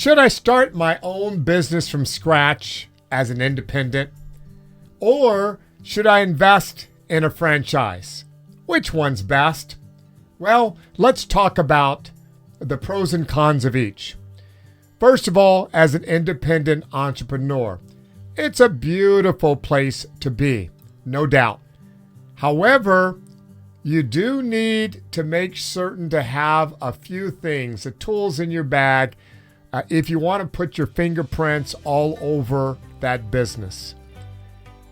Should I start my own business from scratch as an independent? Or should I invest in a franchise? Which one's best? Well, let's talk about the pros and cons of each. First of all, as an independent entrepreneur, it's a beautiful place to be, no doubt. However, you do need to make certain to have a few things, the tools in your bag, if you want to put your fingerprints all over that business.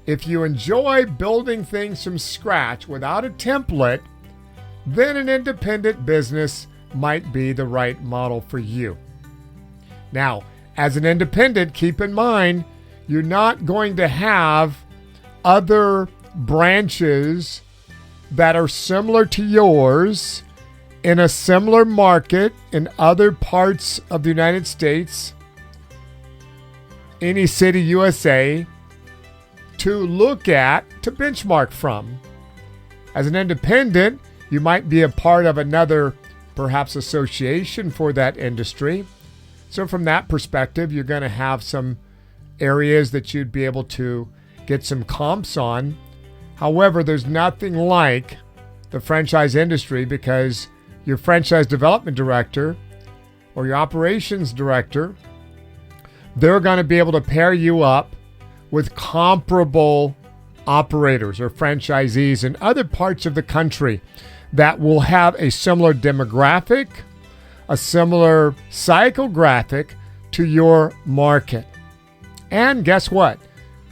If you enjoy building things from scratch without a template, then an independent business might be the right model for you. Now, as an independent, keep in mind, you're not going to have other branches that are similar to yours in a similar market in other parts of the United States, any city, USA, to look at, to benchmark from. As an independent, you might be a part of another, perhaps, association for that industry. So from that perspective, you're going to have some areas that you'd be able to get some comps on. However, there's nothing like the franchise industry because your franchise development director or your operations director, they're going to be able to pair you up with comparable operators or franchisees in other parts of the country that will have a similar demographic, a similar psychographic to your market. And guess what?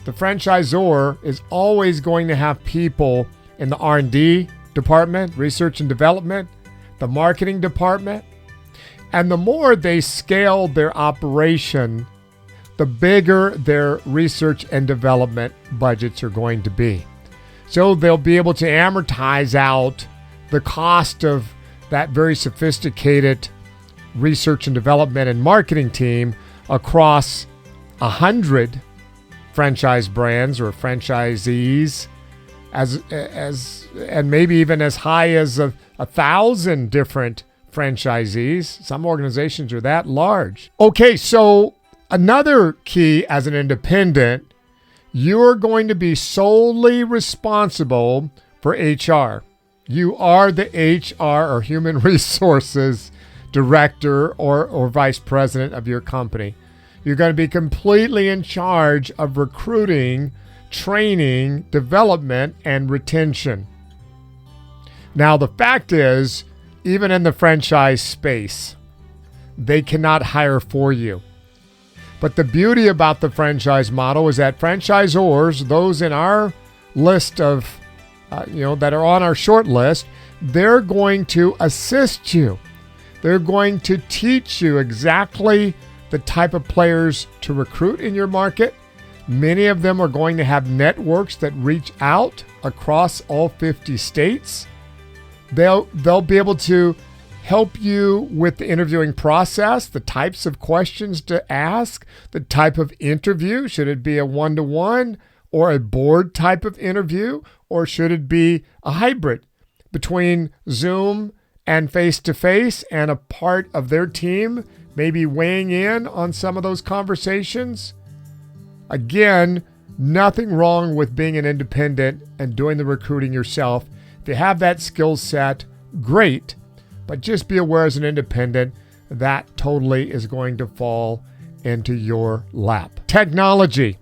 The franchisor is always going to have people in the R&D department, research and development, the marketing department. And the more they scale their operation, the bigger their research and development budgets are going to be. So they'll be able to amortize out the cost of that very sophisticated research and development and marketing team across 100 franchise brands or franchisees, and maybe even as high as 1,000 different franchisees. Some organizations are that large. Okay, so another key as an independent, you're going to be solely responsible for HR. You are the HR or human resources director or vice president of your company. You're going to be completely in charge of recruiting, training, development, and retention. Now, the fact is, even in the franchise space, they cannot hire for you. But the beauty about the franchise model is that franchisors, those in our list of, that are on our short list, they're going to assist you. They're going to teach you exactly the type of players to recruit in your market. Many of them are going to have networks that reach out across all 50 states. They'll be able to help you with the interviewing process, the types of questions to ask, the type of interview. Should it be a one-to-one or a board type of interview, or should it be a hybrid between Zoom and face-to-face and a part of their team maybe weighing in on some of those conversations? Again, nothing wrong with being an independent and doing the recruiting yourself. If you have that skill set, great. But just be aware as an independent, that totally is going to fall into your lap. Technology.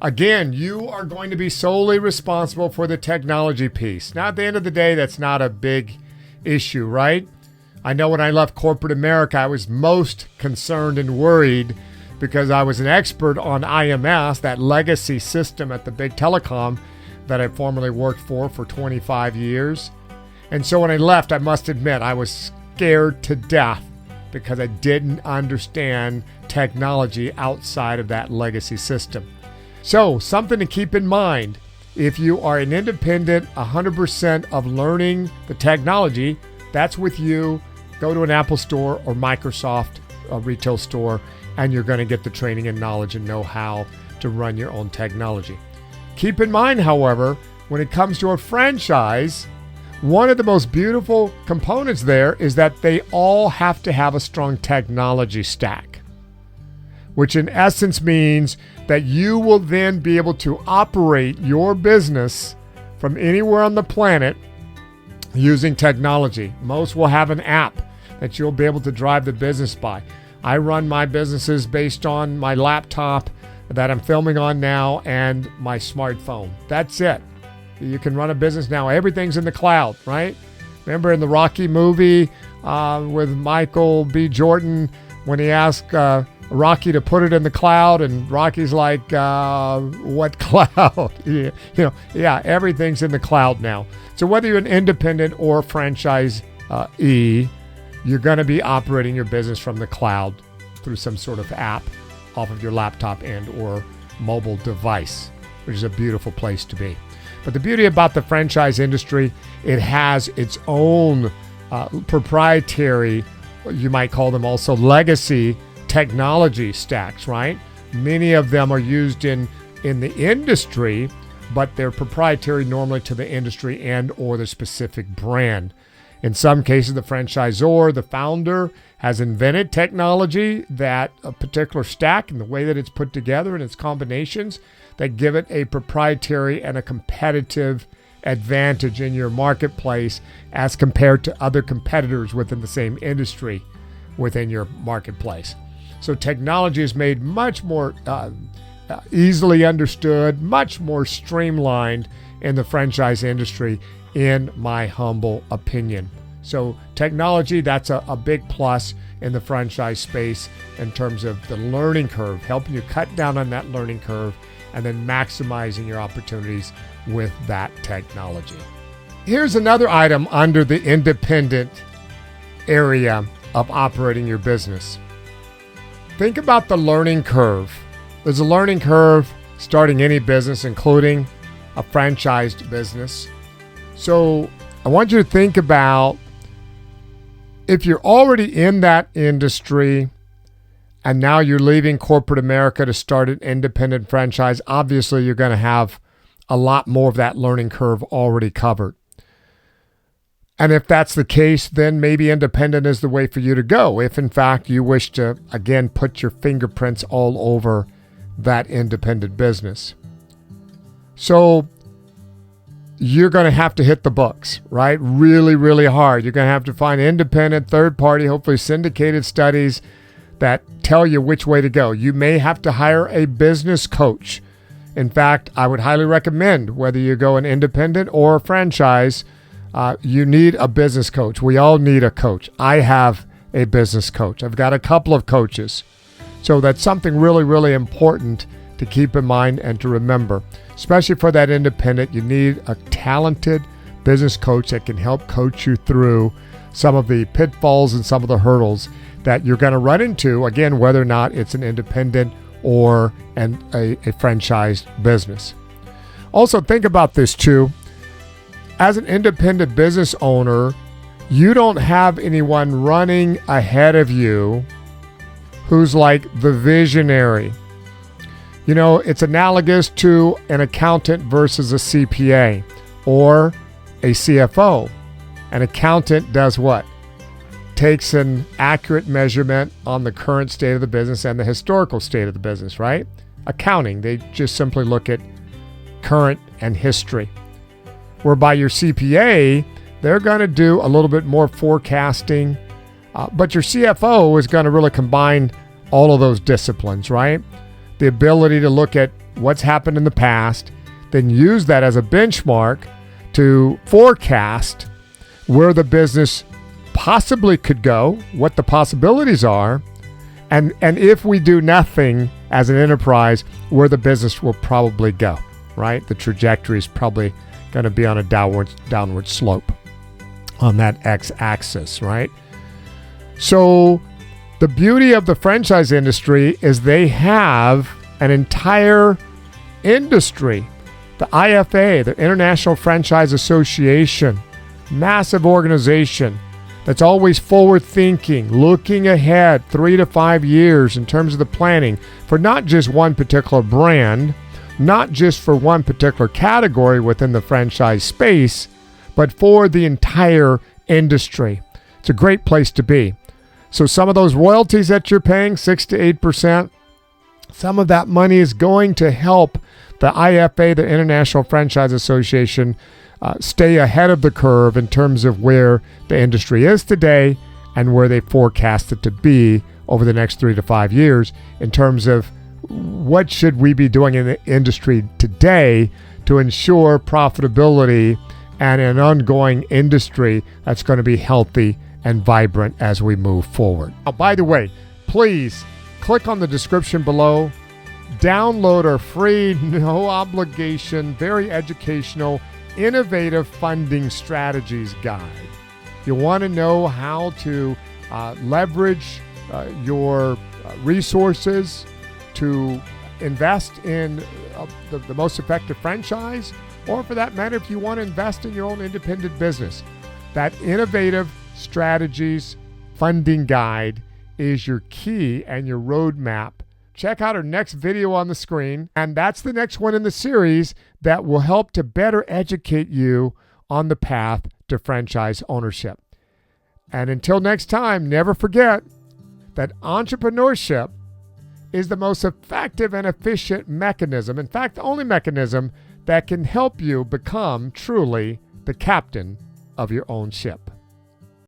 Again, you are going to be solely responsible for the technology piece. Now, at the end of the day, that's not a big issue, right? I know when I left corporate America, I was most concerned and worried because I was an expert on IMS, that legacy system at the big telecom that I formerly worked for 25 years. And so when I left, I must admit, I was scared to death because I didn't understand technology outside of that legacy system. So something to keep in mind, if you are an independent, 100% of learning the technology, that's with you. Go to an Apple store or Microsoft retail store, and you're going to get the training and knowledge and know-how to run your own technology. Keep in mind, however, when it comes to a franchise, one of the most beautiful components there is that they all have to have a strong technology stack. which in essence means that you will then be able to operate your business from anywhere on the planet using technology. Most will have an app that you'll be able to drive the business by. I run my businesses based on my laptop that I'm filming on now and my smartphone. That's it. You can run a business now. Everything's in the cloud, right? Remember in the Rocky movie with Michael B. Jordan when he asked Rocky to put it in the cloud, and Rocky's like, what cloud? Yeah, everything's in the cloud now. So whether you're an independent or franchisee, you're going to be operating your business from the cloud through some sort of app off of your laptop and or mobile device, which is a beautiful place to be. But the beauty about the franchise industry, it has its own proprietary, you might call them also legacy technology stacks, right? Many of them are used in the industry, but they're proprietary normally to the industry and or the specific brand. In some cases, the franchisor, the founder, has invented technology that a particular stack and the way that it's put together and its combinations that give it a proprietary and a competitive advantage in your marketplace as compared to other competitors within the same industry within your marketplace. So technology is made much more easily understood, much more streamlined in the franchise industry, in my humble opinion. So technology, that's a big plus in the franchise space in terms of the learning curve, helping you cut down on that learning curve and then maximizing your opportunities with that technology. Here's another item under the independent area of operating your business. Think about the learning curve. There's a learning curve starting any business, including a franchised business. So I want you to think about if you're already in that industry and now you're leaving corporate America to start an independent franchise, obviously you're going to have a lot more of that learning curve already covered. And if that's the case, then maybe independent is the way for you to go. If in fact you wish to, again, put your fingerprints all over that independent business. So you're going to have to hit the books, right? Really, really hard. You're going to have to find independent, third party, hopefully syndicated studies that tell you which way to go. You may have to hire a business coach. In fact, I would highly recommend whether you go an independent or a franchise, you need a business coach. We all need a coach. I have a business coach. I've got a couple of coaches. So that's something really, really important to keep in mind and to remember. Especially for that independent, you need a talented business coach that can help coach you through some of the pitfalls and some of the hurdles that you're going to run into, again, whether or not it's an independent or a franchised business. Also, think about this too. As an independent business owner, you don't have anyone running ahead of you who's like the visionary. You know, it's analogous to an accountant versus a CPA or a CFO. An accountant does what? Takes an accurate measurement on the current state of the business and the historical state of the business, right? Accounting, they just simply look at current and history. Whereby your CPA, they're going to do a little bit more forecasting, but your CFO is going to really combine all of those disciplines, right? The ability to look at what's happened in the past, then use that as a benchmark to forecast where the business possibly could go, what the possibilities are, and if we do nothing as an enterprise, where the business will probably go, right? The trajectory is probably going to be on a downward slope on that x-axis, right? So the beauty of the franchise industry is they have an entire industry. The IFA, the International Franchise Association, massive organization that's always forward-thinking, looking ahead 3 to 5 years in terms of the planning for not just one particular brand, not just for one particular category within the franchise space, but for the entire industry. It's a great place to be. So some of those royalties that you're paying, 6 to 8%, Some of that money is going to help the IFA, the International Franchise Association, stay ahead of the curve in terms of where the industry is today and where they forecast it to be over the next 3 to 5 years in terms of what should we be doing in the industry today to ensure profitability and an ongoing industry that's going to be healthy and vibrant as we move forward. Now, by the way, please click on the description below. Download our free, no obligation, very educational, innovative funding strategies guide. You want to know how to leverage your resources to invest in the most effective franchise, or for that matter, if you want to invest in your own independent business. That innovative strategies funding guide is your key and your roadmap. Check out our next video on the screen, and that's the next one in the series that will help to better educate you on the path to franchise ownership. And until next time, never forget that entrepreneurship is the most effective and efficient mechanism, in fact, the only mechanism that can help you become truly the captain of your own ship.